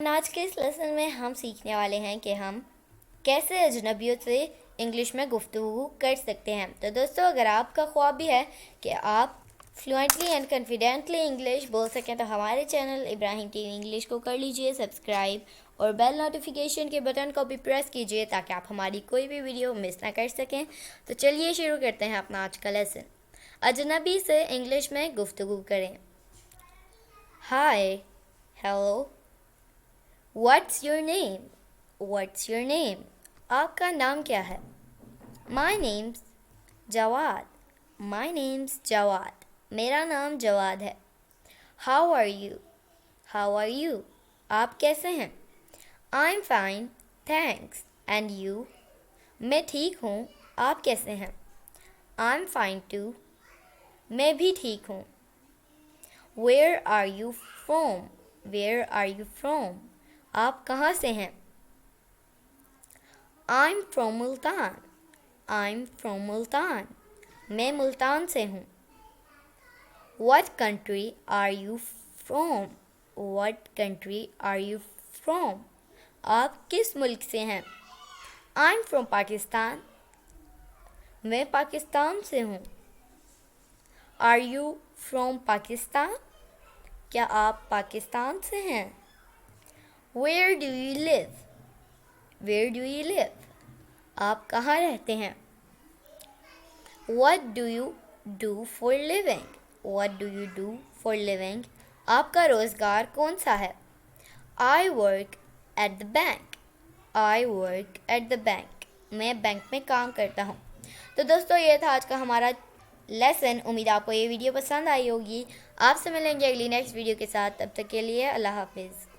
آج کے اس لیسن میں ہم سیکھنے والے ہیں کہ ہم کیسے اجنبیوں سے انگلش میں گفتگو کر سکتے ہیں۔ تو دوستو، اگر آپ کا خواب بھی ہے کہ آپ فلوئنٹلی اینڈ کانفیڈنٹلی انگلش بول سکیں تو ہمارے چینل ابراہیم ٹی وی انگلش کو کر لیجئے سبسکرائب اور بیل نوٹیفیکیشن کے بٹن کو بھی پریس کیجئے تاکہ آپ ہماری کوئی بھی ویڈیو مس نہ کر سکیں۔ تو چلیے شروع کرتے ہیں اپنا آج کا لیسن۔ اجنبی سے انگلش میں گفتگو کریں۔ ہائے، hello, What's your name? What's your name? آپ کا نام کیا ہے؟ My name's Jawad. My name's جواد. میرا نام جواد ہے۔ How are you? How are you? آپ کیسے ہیں؟ I'm fine, thanks. And you? میں ٹھیک ہوں، آپ کیسے ہیں؟ I'm fine too. میں بھی ٹھیک ہوں۔ Where are you from? Where are you from? آپ کہاں سے ہیں؟ I'm from Multan. I'm from Multan. میں ملتان سے ہوں۔ What country are you from? What country are you from? آپ کس ملک سے ہیں؟ I'm from Pakistan. میں پاکستان سے ہوں۔ Are you from Pakistan? کیا آپ پاکستان سے ہیں؟ Where do you live? Where do you live? آپ کہاں رہتے ہیں؟ What do you do for living? What do you do for living? آپ کا روزگار کون سا ہے؟ I work at the bank. I work at the bank. میں بینک میں کام کرتا ہوں۔ تو دوستو، یہ تھا آج کا ہمارا لیسن۔ امید آپ کو یہ ویڈیو پسند آئی ہوگی۔ آپ سے ملیں گے اگلی نیکسٹ ویڈیو کے ساتھ۔ تب تک کے لیے اللہ حافظ۔